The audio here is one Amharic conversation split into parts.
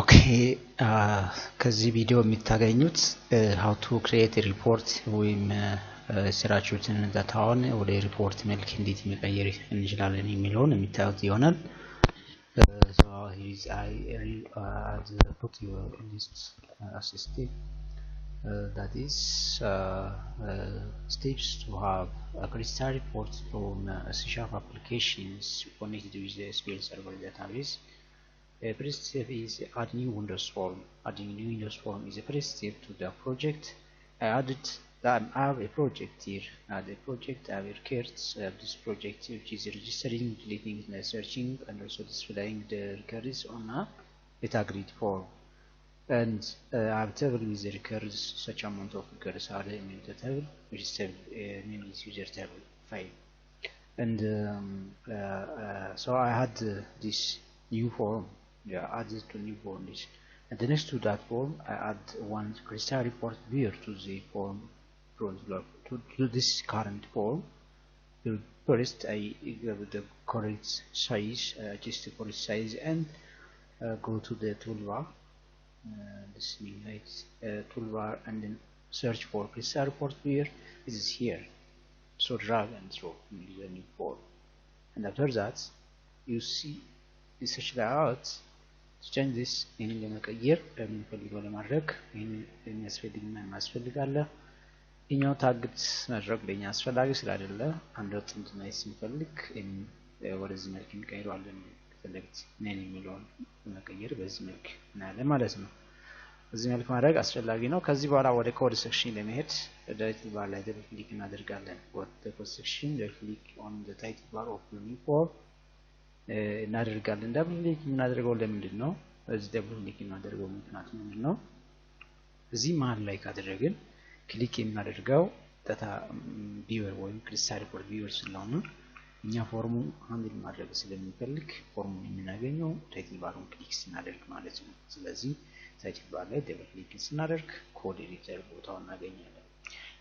Okay, ከዚህ ቪዲዮ የምታገኙት how to create a report ወይም ስራችሁን ዳታውን ወደ ሪፖርት መልክ እንዴት መቀየር እንችላለን የሚለውን የምታዩት ይሆናል። So I put your list assistive that is steps to have a crystal report from C# applications connected with the SQL Server database. First step is add new Windows form. Adding new Windows form is a first step to the project. I have a project here. Add a project. I have records of this project, which is registering, deleting, searching, and also displaying the records on a agreed form. And I have a table with the records. Such amount of records are in the table, which is table name is user table file. And so I had this new form. Added to new form this, and then next to that form I add one crystal report viewer to the form front block to this current form. First I give the correct size, just the correct size, and go to the toolbar, this right toolbar, and then search for crystal report viewer. This is here, so drag and drop the new form, and after that you see this search layout. change this ይሄንን ለመቀየር የምንፈልገው ለማድረግ ይሄንን የሚያስፈልግና የማያስፈልጋለ እኛው ታግት ማድረግ ለኛ አስፈላጊ ስላይደለ አንድ ወጥ እንድናይ ስንፈልግ ወደዚህ መልክ እንቀይረዋለን። ከፈለግት ነን የሚለውን መቀየር በዚህ መልክ እናያለን ማለት ነው። በዚህ መልክ ማድረግ አስፈላጊ ነው። ከዚህ በኋላ ወደ ኮድ ሴክሽን ለመሄድ ዳይሬክት ባር ላይ ደብል ክሊክ እናደርጋለን። ወደ ኮድ ሴክሽን ደብል ክሊክ ኦን ዘ ታይትል ባር ኦፍ ኒው ፎርም እናደርጋለን። ደብል ክሊክ እናደርገው ለምንድን ነው? እዚህ ደብል ክሊክ እናደርገው ምክንያቱ ምንድነው? እዚህ መሃል ላይ ካደረግን ክሊክ የምናደርገው ዳታ ቪወር ወይም ክሪስታል ሪፖርት ቪወር ስለሆነ እኛ ፎርሙ ሃንድል ማድረግ ስለሚፈልግ ፎርሙን የምናገኘው ታይትል ባሩን ክሊክ ስናደርግ ማለት ነው። ስለዚህ ታይትል ባር ላይ ደብል ክሊክ ስናደርግ ኮድ ኤዲተር ቦታውን እናገኛለን።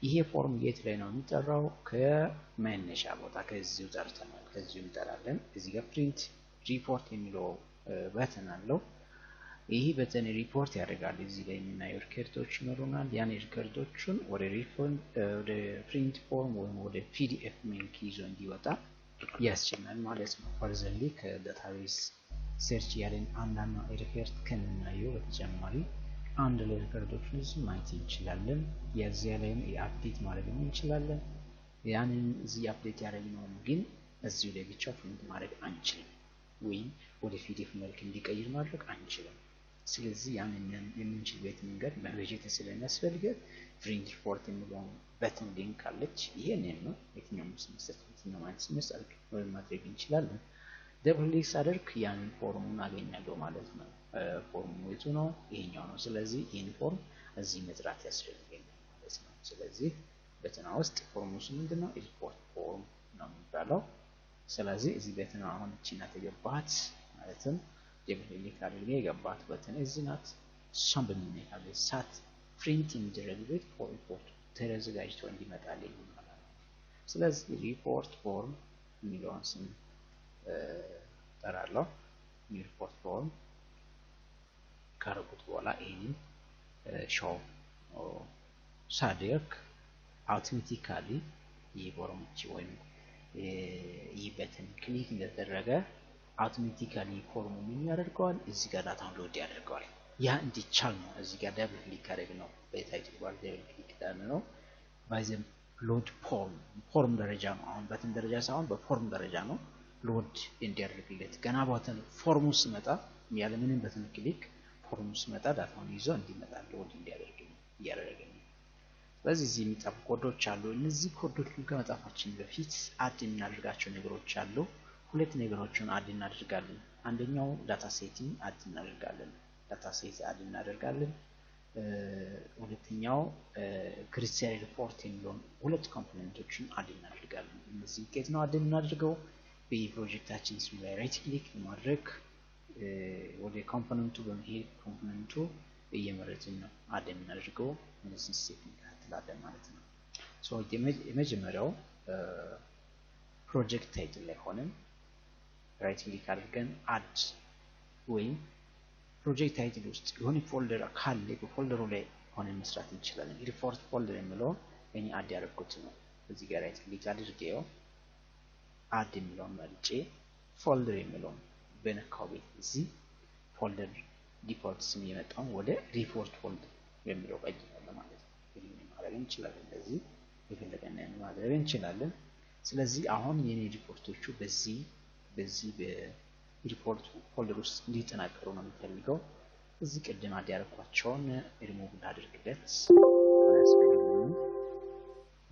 ይሄ ፎርም የት ላይ ነው የሚጠራው? ከመነሻ ቦታ ከዚሁ ጠርተናል። ከዚሁ እንጠራለን። እዚህ ጋር ፕሪንት ሪፖርት የሚለው በተን አለው። ይሄ በተን ሪፖርት ያደርጋል። እዚህ ላይ የምናየው ሪከርዶች ይኖሩናል። ያን ሪከርዶቹን ወደ ፕሪንት ፎርም ወይም ወደ ፒዲኤፍ መልክ ይዞ እንዲወጣ ያስችላል ማለት ነው። ፈርዘርሊ ከዳታቤዝ ሰርች ያለን አንዳንድ ሪከርድ ከምናየው በተጨማሪ አንድ ላይ ሪከርዶችን እዚህ ማየት እንችላለን። የዚያ ላይም አፕዴት ማድረግ እንችላለን። ያንን እዚህ አፕዴት ያደረግነው ግን እዚሁ ላይ ብቻ ፕሪንት ማድረግ አንችልም፣ ወይም ወደ ፒዲኤፍ መልክ እንዲቀይር ማድረግ አንችልም። ስለዚህ ያንን የምንችልበት መንገድ በበጀት ስለሚያስፈልግ ፕሪንት ሪፖርት የሚለውን በተን ሊንክ አለች። ይሄንን ነው የትኛውም መስጠት ማድረግ እንችላለን። ደብል ክሊክ ሳደርግ ያንን ፎርሙን አገኛለሁ ማለት ነው። ፎርሙ የቱ ነው? ይሄኛው ነው። ስለዚህ ይሄን ፎርም እዚህ መጥራት ያስፈልገኛል ማለት ነው። ስለዚህ በተና ውስጥ ፎርሙ ምንድነው? ሪፖርት ፎርም ነው የሚባለው። ስለዚህ እዚህ በተና አሁን እቺና ተገባት ማለትም ደብል ክሊክ አድርጌ የገባት በተና እዚህ ናት። እሷን በሚነካበት ሰዓት ፕሪንት እንዲደረግበት ሪፖርት ተዘጋጅቶ እንዲመጣልኝ ማለት ነው። ስለዚህ ሪፖርት ፎርም የሚለውን ስም ጠራለሁ። ሪፖርት ፎርም ካረጉት በኋላ ይሄንን ሾው ሳደርግ አውቶማቲካሊ የፎርሙች ወይም በተን ክሊክ እንደተደረገ አውቶማቲካሊ ፎርሙ ምን ያደርገዋል? እዚህ ጋር ዳታውን ሎድ ያደርገዋል። ያ እንዲቻል ነው እዚህ ጋር ደብል ክሊክ አደረግ ነው። በታይትል ባር ደብል ክሊክ ነው ባይዘም ሎድ ፎርም ደረጃ ነው። አሁን በተን ደረጃ ሳይሆን በፎርም ደረጃ ነው ሎድ እንዲያደርግለት። ገና በተን ፎርሙ ሲመጣ ያለ ምንም በተን ክሊክ ፎርሙ ሲመጣ ዳታውን ይዞ እንዲመጣ ሎድ እንዲያደርግ ያደርጋል። ስለዚህ እዚህ የሚጣፉ ኮዶች አሉ። እነዚህ ኮዶች ከመጣፋችን በፊት አድ እናደርጋቸው ነገሮች አሉ። ሁለት ነገሮችን አድ እናደርጋለን። አንደኛው ዳታ ሴቲንግ አድ እናደርጋለን። ዳታ ሴት አድ እናደርጋለን። ሁለተኛው ክሪስታል ሪፖርት የሚለውን ሁለት ኮምፖነንቶችን አድ እናደርጋለን። እነዚህ ከየት ነው አድ እናደርገው? በፕሮጀክታችን ስም ላይ ራይት ክሊክ ማድረግ ወደ ኮምፖነንቱ በመሄድ ኮምፖነንቱ እየመረጥን ነው አድ እናደርገው። እነዚህ ሴቲንግ አድላለን ማለት ነው። ሶ የመጀመሪያው ፕሮጀክት ታይትል ላይ ሆነን ራይት ክሊክ አድርገን አድ ወይም ፕሮጀክት ታይትል ውስጥ የሆነ ፎልደር ካለ በፎልደሩ ላይ ሆነን መስራት እንችላለን። ሪፖርት ፎልደር የሚለው እኔ አድ ያደረኩት ነው። እዚህ ጋር ራይት ክሊክ አድርጌው አድ የሚለውን መርጬ ፎልደር የሚለውን በነካው ቤት እዚህ ፎልደር ዲፎልት ስም የመጣውን ወደ ሪፖርት ፎልደር የሚለው ቀይራለሁ ማለት ነው። ይሄን ማድረግ እንችላለን። እንደዚህ የፈለገን ማድረግ እንችላለን። ስለዚህ አሁን የኔ ሪፖርቶቹ በዚህ በሪፖርት ፎልደር ውስጥ እንዲጠናቀሩ ነው የምፈልገው። እዚህ ቅድም አድ ያደረኳቸውን ሪሙቭ ላድርግለት።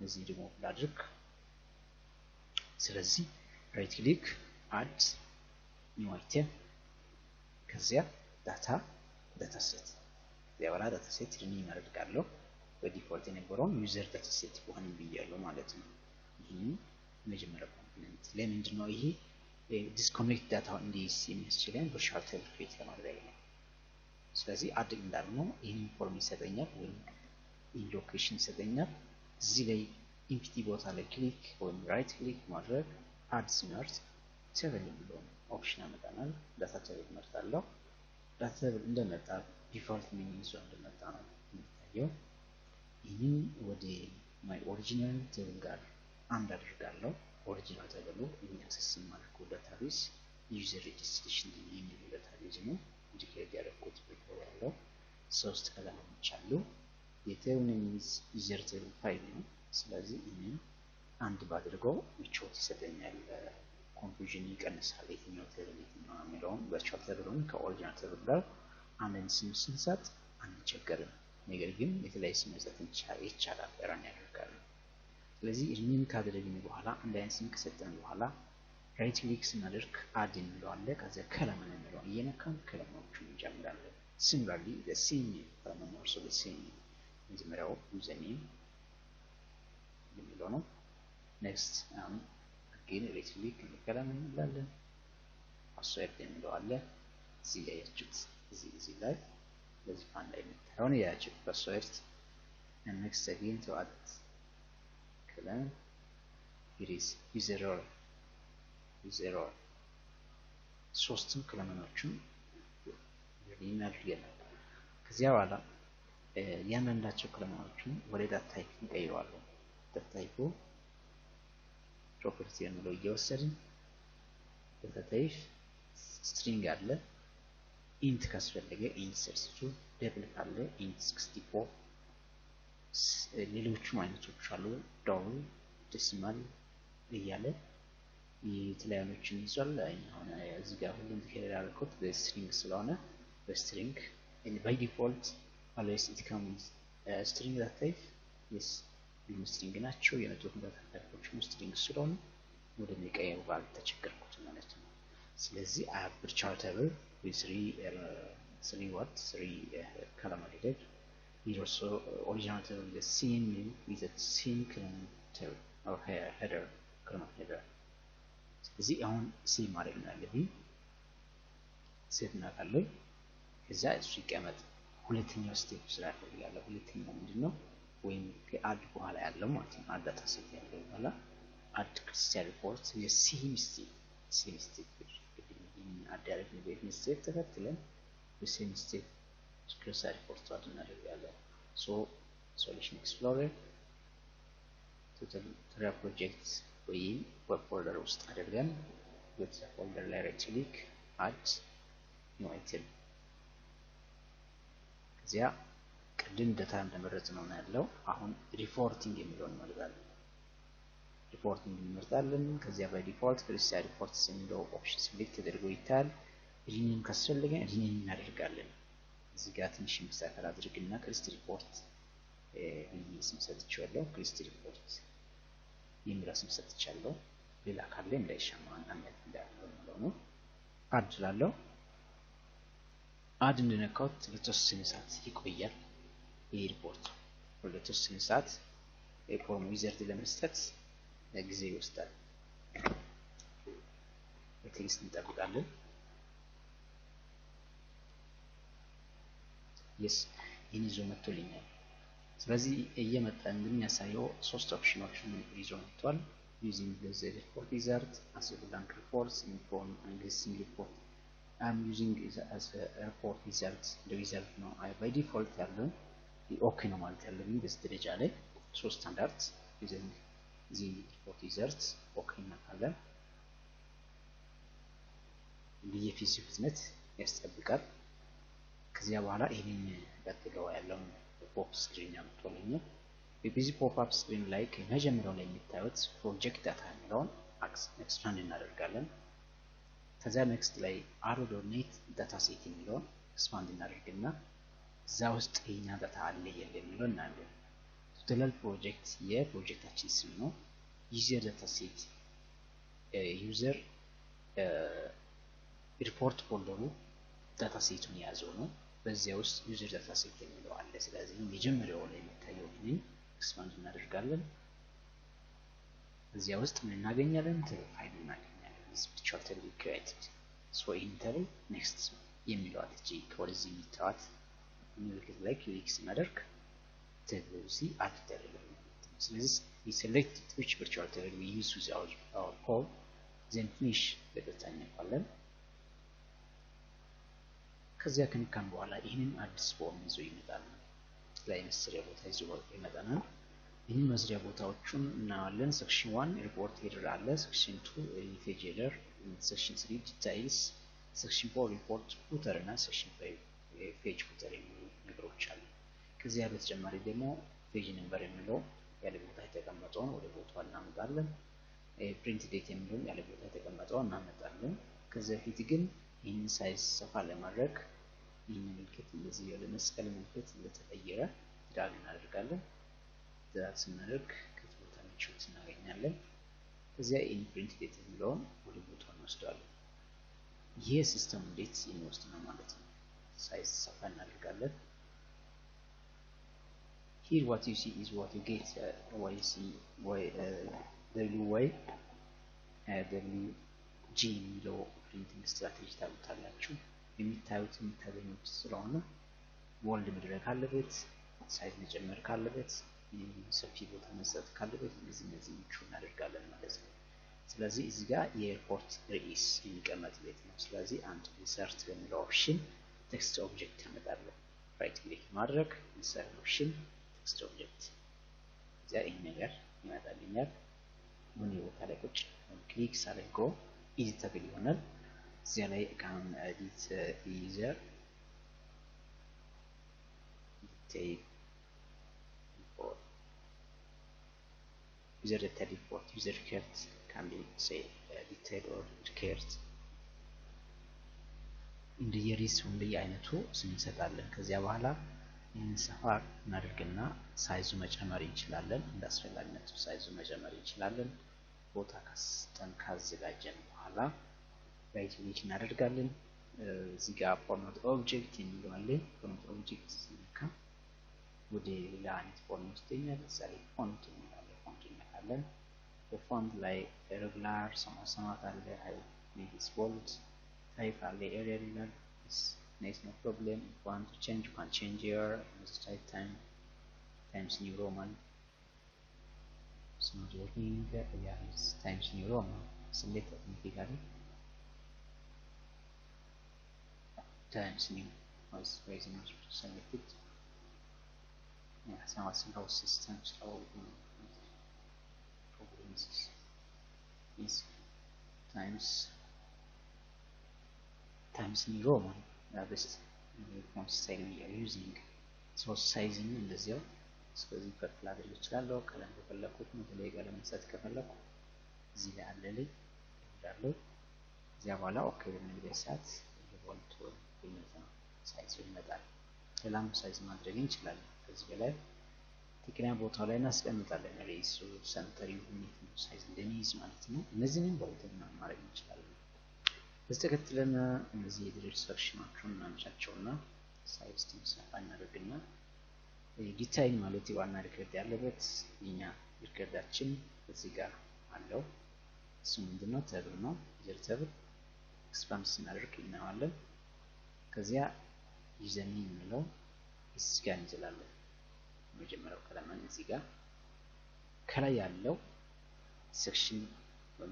እዚህ ሪሙቭ ላድርግ። ስለዚህ ራይት ክሊክ አድ ኒው አይተም ከዚያ ዳታ ሴት ያወራ ዳታ ሴት ሪኒም አደርጋለሁ። በዲፎልት የነበረውን ዩዘር ዳታ ሴት ሆነ ብያለሁ ማለት ነው። ይሄን መጀመሪያ ኮምፖነንት ለምንድን ነው ይሄ ዲስኮኔክት ዳታ እንዲስ የሚያስችለን ቨርቹዋል ቴብል ክሬት ለማድረግ ነው። ስለዚህ አድ እንዳልነው ይሄን ፎርም ይሰጠኛል ወይም ኢን ሎኬሽን ይሰጠኛል። እዚህ ላይ ኢምፕቲ ቦታ ላይ ክሊክ ወይም ራይት ክሊክ ማድረግ አድ ስመርጥ ቴብል የሚለውን ኦፕሽን ያመጣናል። ዳታ ቴብል መርጣለሁ። ዳታ ቴብል እንደመጣ ዲፎልት ሜኑ ይዞ እንደመጣ ነው የሚታየው። ይህን ወደ ማይ ኦሪጂናል ቴብል ጋር አንድ አድርጋለሁ። ኦሪጂናል ቴብሉ ይህን አክሰስ የማደርገው ዳታቤዝ ዩዘር ሬጅስትሬሽን የሚለው ዳታቤዝ ነው። ዲክሌር ያደረኩት ቢፎር ያለው 3 ከለሞች አሉ። የቴብል ዩዘር ቴብል ፋይል ነው። ስለዚህ ይህን አንድ ባድርገው ምቾት ይሰጠኛል። ኮንፊውዥን ይቀንሳል። የትኛው ቴብል የትኛው የሚለውን ቨርቹዋል ቴብሉን ከኦሪጂናል ቴብል ጋር አንድ ስም ስንሰጥ አንቸገርም። ነገር ግን የተለያየ ስም መስጠት ይቻላል። ራን ያደርጋል። ስለዚህ ሪኒም ካደረግን በኋላ አንድ አይነት ስም ከሰጠን በኋላ ራይት ክሊክ ስናደርግ አድ እንለዋለን። ከዚያ ከለመን እንለዋለን። እየነካን ከለመኖቹን እንጨምራለን። ሲሚላርሊ the same ከለመን also the same መጀመሪያው ዩዘር ኔም የሚለው ነው። ኔክስት again ራይት ክሊክ ከለመን እንላለን። ፓስወርድ እንለዋለን። እዚህ ያያችሁት እዚህ ላይ በዚህ ፋን ላይ የምታዩን ያያችሁት ፓስወርድ and next again to add column it is user ሶስቱም ክለመኖቹን ይናድርገናል። ከዚያ በኋላ ያንዳንዳቸው ክለመኖቹን ወደ ዳታ ታይፕ እንቀይረዋለን። ዳታ ታይፑ ፕሮፐርቲ የሚለው እየወሰድን ዳታ ታይፕ ስትሪንግ አለ፣ ኢንት ካስፈለገ ኢንት 32 ደብል ካለ ኢንት 64 ሌሎችም አይነቶች አሉ። ዳብል ዴሲማል እያለ የተለያዩችን ይዟል። አሁን እዚህ ጋር ሁሉም ዲክሌር ያደረኩት በስትሪንግ ስለሆነ በስትሪንግ by default always it comes string data type yes string ናቸው። የመጡት ዳታ ታይፖች ስትሪንግ ስለሆነ ወደ ሚቀየው ባልተቸገርኩት ማለት ነው። ስለዚህ I have virtual table with three column header. Here also original table the same name with the same column table or header column header. ስለዚህ አሁን ሴቭ ማድረግ አለብኝ። ሴቭ እናደርጋለን። ከዛ እሱ ይቀመጥ። ሁለተኛው ስቴፕ ስራ ያደርጋለሁ። ሁለተኛው ምንድነው? ወይም ከአድ በኋላ ያለው ማለት ነው። አድ ዳታ ሴት ያለው በኋላ አድ ክርስቲያን ሪፖርት የሴም ስቴፕ አድ ያደረግን ስቴፕ ተከትለን በሴም ስቴፕ ክርስቲያን ሪፖርት አድ እናደርጋለን። ሶሉሽን ኤክስፕሎረር ቱቶሪያል ፕሮጀክት ወይም በፎልደር ውስጥ አድርገን በዚህ ፎልደር ላይ ራይት ክሊክ አድ ኒው አይተም ከዚያ ቅድም ዳታ እንደመረጥነው ነው ያለው። አሁን ሪፖርቲንግ የሚለውን እንመርጣለን። ሪፖርቲንግ እንመርጣለን። ከዚያ ባይ ዲፎልት ክርስቲያን ሪፖርት የሚለው ኦፕሽን ሲሌክት ተደርጎ ይታያል። ሪኒም ካስፈለገ ሪኒም እናደርጋለን። እዚህ ጋር ትንሽ ምሳሌ አድርግና ክርስቲያን ሪፖርት ስም ሰጥቼዋለሁ። ክርስቲያን ሪፖርት የሚለው ስም ሰጥቻለሁ። ሌላ ካለ እንዳይሻማን አንድ እንዳለው ነው። አድ ላለው አድ እንደነካውት ለተወሰነ ሰዓት ይቆያል። ይሄ ሪፖርት ለተወሰነ ሰዓት ፎርም ዊዘርድ ለመስጠት ጊዜ ይወስዳል። በቴክስት እንጠብቃለን። yes ይህን ይዞ መጥቶልኛል። ስለዚህ እየመጣ እንደሚያሳየው ሶስት ኦፕሽኖችን ይዞ መጥቷል። using the report wizard as a blank reports inform and listing report I'm using it as a report result the result ነው by default ያለው ኦኬ ነው ማለት ያለብኝ በዚህ ደረጃ ላይ ሶስት ስታንዳርድ using the report results ኦኬ እናካለን የፊዚክስ ፍጥነት ያስጠብቃል ከዚያ በኋላ ይሄንን በጥለው ያለውን ፖፕ ስክሪን ያመጣልኛል በዚህ ፖፕ አፕ ስክሪን ላይ ከመጀመሪያው ላይ የሚታዩት ፕሮጀክት ዳታ የሚለውን ኤክስፓንድ እናደርጋለን ከዛ ኔክስት ላይ arrow.net ዳታ ሴት የሚለውን ኤክስፓንድ እናደርግና እዛ ውስጥ የኛ ዳታ አለ የሚለውን እናያለን ቶታል ፕሮጀክት የፕሮጀክታችን ስም ነው ዩዘር ዳታ ሴት ዩዘር ሪፖርት ፎልደሩ ዳታ ሴቱን ያዘው ነው በዚያ ውስጥ ዩዘር ዳታ ሴት የሚለው አለ ስለዚህ መጀመሪያው ላይ የሚታየው ይሄን ኤክስፓንድ እናደርጋለን እዚያ ውስጥ ምን እናገኛለን ፋይል እናገኛለን this virtual table created so enter next የሚለው አለች ከወደዚህ የሚታዩት ምልክት ላይ ክሊክ ስናደርግ table ሲ አድ ተደረገ ስለዚህ we select which virtual table we use with our code then finish በተጫነ እንባለን ከዚያ ከነካን በኋላ ይሄንን አዲስ ፎርም ይዞ ይመጣል ላይ መስሪያ ቦታ ይዞ ይመጣናል ይሄን መስሪያ ቦታዎቹን እናያለን section 1 report header አለ section 2 page header section 3 details section 4 report footer እና section 5 page footer የሚሉ ነገሮች አሉ ከዚያ በተጨማሪ ደግሞ page number የሚለው ያለ ቦታ የተቀመጠውን ወደ ቦታው እናመጣለን print date የሚለው ያለ ቦታ የተቀመጠውን እናመጣለን ከዚያ ፊት ግን ይህን ሳይዝ ሰፋ ለማድረግ ይህን ምልክት እንደዚህ ያለ መስቀል ምልክት እንደተቀየረ ድራግ እናደርጋለን ድራግ ስናደርግ ከቦታ ምቾት እናገኛለን ከዚያ ኢን ፕሪንት ዴት የሚለውን ወደ ቦታው እንወስዳለን ይሄ ሲስተም እንዴት ይወስድ ነው ማለት ነው ሳይዝ ሰፋ እናደርጋለን here what you see is what you get what you see WG የሚለው ፕሪንቲንግ ስትራቴጂ ታውቃላችሁ የምታገኙት ስለሆነ ወልድ መድረክ አለበት ሳይዝ መጨመር ካለበት ሰፊ ቦታ መስጠት ካለበት እነዚህ ምቹን እናደርጋለን ማለት ነው ስለዚህ እዚህ ጋር የሪፖርት ርዕስ የሚቀመጥበት ነው ስለዚህ አንድ ኢንሰርት በሚለው ኦፕሽን ቴክስት ኦብጀክት ያመጣለን ራይት ክሊክ ማድረግ ኢንሰርት ኦፕሽን ቴክስት ኦብጀክት እዚያ ይሄ ነገር ይመጣልኛል ምን ቦታ ላይ ቁጭ ክሊክ ሳደርገው ኤዲተብል ይሆናል እዚያ ላይ ካን ኤዲት ዩዘር ዲቴይል ሪፖርት user data report user record can be say detailed or record እንደ የሪስ እንደ አይነቱ ስንሰጣለን ከዚያ በኋላ እንሰፋ እናደርግና ሳይዙ መጨመር እንችላለን እንዳስፈላጊነቱ ሳይዙ መጨመር እንችላለን ቦታ ካዘጋጀን በኋላ ራይት ክሊክ እናደርጋለን እዚህ ጋር ፎርማት ኦብጀክት የሚለዋለን ፎርማት ኦብጀክት ሲነካ ወደ ሌላ አይነት ፎርም ውስጥ ለምሳሌ ፎንት እንላለን ፎንት እንላለን በፎንት ላይ ሬጉላር ሰማት አለ አይ ሜክስ ቦልድ ታይፕ አለ ኤሪያል ይላል nice no problem if you want to change you can change here this type times new roman it's not working yeah it's times new roman select automatically times new was raising selected yeah some systems all problems is times new roman best font style we are using so sizing እንደዚያው ስለዚህ ከፍላ አድርጌ ይችላልው ቀለም ከፈለኩት ነው ቀለም መስጠት ከፈለኩ እዚህ ላይ አለልኝ እንዳለው እዚያ በኋላ ኦኬ በሚል ሰዓት ፎንት ይመጣ ሳይዝ ይመጣል ሌላም ሳይዝ ማድረግ እንችላለን ከዚህ በላይ ትክክለኛ ቦታው ላይ እናስቀምጣለን ሬሱ ሰንተር ዩኒት ሳይዝ እንደሚይዝ ማለት ነው እነዚህንም በውተና ማድረግ እንችላለን በስተከትለን እነዚህ የድሬድ ሴክሽኖቹን እናምጫቸውና ሳይዝ ትንሳፋ እናደርግና ዲታይል ማለት የዋና ሪከርድ ያለበት የኛ ሪከርዳችን እዚህ ጋር አለው እሱ ምንድነው ተብል ነው ዩዘር ተብል ኤክስፓንድ ስናደርግ እናዋለን ከዚያ ዩዘር ኔም ነው እዚህ ጋር እንችላለን መጀመሪያው ከለማን እዚህ ጋር ከላይ ያለው ሴክሽን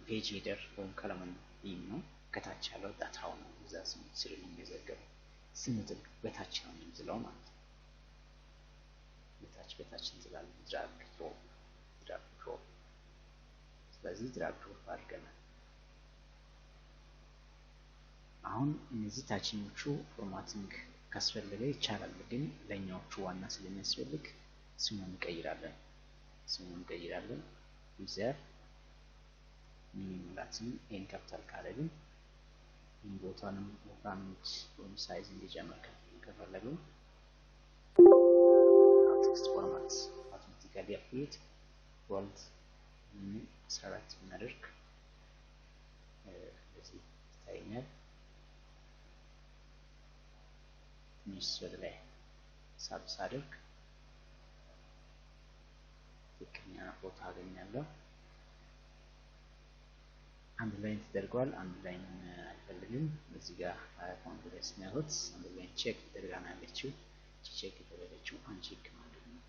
ፔጅ ሄደር ወይም ከለማን ኔም ነው ከታች ያለው ዳታው ነው እዛ ስር የሚመዘገበው። ስንጥቅ በታች ነው የምንዝለው ማለት ነው። በታች እንዝላለን። ድራግ ድሮፕ። ስለዚህ ድራግ ድሮፕ አድርገናል። አሁን እነዚህ ታችኞቹ ፎርማቲንግ ካስፈለገ ይቻላል፣ ግን ለኛዎቹ ዋና ስለሚያስፈልግ ስሙን እንቀይራለን። ዩዘር ሚኒሙላትን ኤን ካፒታል ካደረግን ቦታንም ኦፕራንድ ወይም ሳይዝ እንዲጨምር ከፈለግን ቴክስት ፎርማት አውቶማቲካሊ አፕዴት ቦልድ 14 ብናደርግ እዚህ ይታየኛል። ትንሽ ወደ ላይ ሳብስ አድርግ ትክክለኛ ቦታ አገኛለሁ። አንድ ላይ ተደርጓል። አንድ ላይ አይፈልግም። እዚህ ጋር ኮንግሬስ ነው። አንድ ላይ ቼክ ተደርጋና ያለችው ቼክ የተደረገችው አንቼክ ማድረግ ነው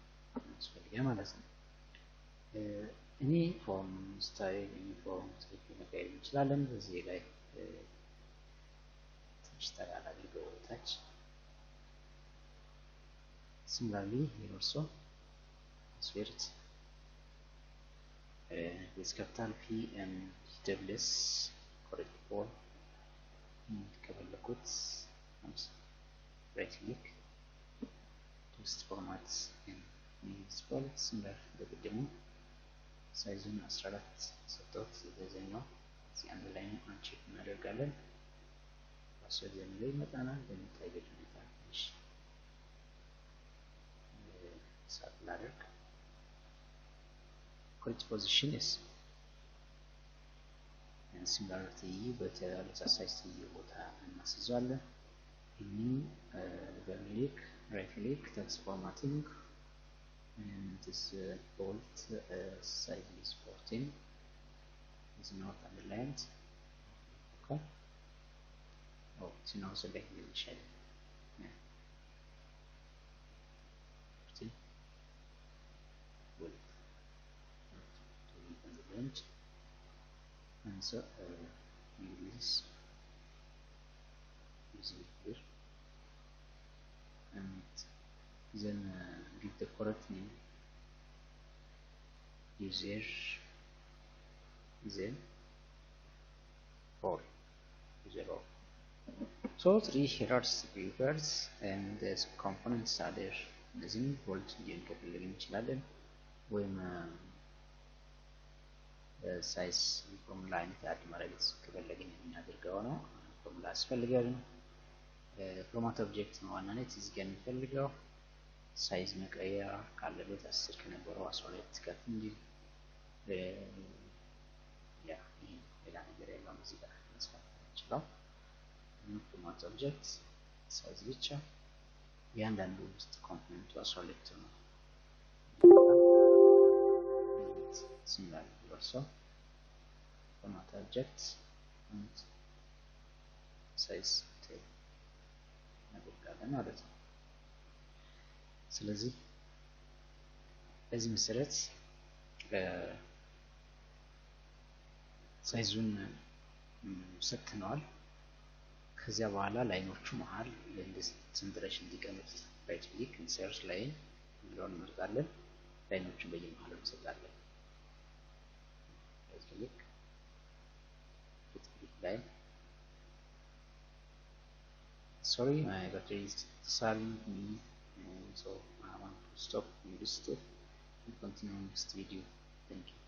ያስፈልጋል ማለት ነው። እኔ ፎርም ስታይል መቀየር እንችላለን። በዚህ ላይ ትንሽ ተጋላ አድርገው ታች similarly here also insert with capital P and doubles correct for ከፈለኩት right click text format ስፖል similar በቅድሙ ሳይዙን 14 ሰጥቶት በዚህኛው እዚህ አንድ ላይ አንቼክ እናደርጋለን። ፓስወርድ የሚለው ይመጣናል። በሚታየው ሁኔታ ትንሽ ሳትላደርግ correct position is and similarity በተመሳሳይ ቦታ እናስይዛለን። ይህንን በክሊክ right click text formatting and this bold size is 14 is not underlined. Okay. Oh, it's now selected the shell. Yeah. Well, to the bench. And so English using here and then give the correct name. User then all user all. So 3 errors requires and these components are there. እነዚህም ቦልድ እንዲንከፍልልን እንችላለን ወይም ሳይዝ ፎርሙላ አይነት አድ ማድረግ ከፈለግን የምናደርገው ነው። ፎርሙላ ያስፈልጋል። ፎርማት ኦብጀክት ነው ዋናነት እዚህ ጋር የሚፈልገው። ሳይዝ መቀየር ካለበት 10 ከነበረው 12 ከፍ እንዲል ያ ሌላ ነገር የለውም። እዚህ ጋር መስራት እንችላለን። ፎርማት ኦብጀክት ሳይዝ ብቻ እያንዳንዱ ውስጥ ኮምፖነንቱ 12 ነው። similar also format object and size እናደርጋለን ማለት ነው። ስለዚህ በዚህ መሰረት ሳይዙን ሰጥተናል። ከዚያ በኋላ ላይኖቹ መሃል ሰንጠረዥ እንዲቀመጥ right click insert line ብለን እንመርጣለን። ላይኖቹን በየመሃሉ እንሰጣለን። right click line. Sorry, my battery is disabling me, so I want to stop in this step and continue next video. Thank you.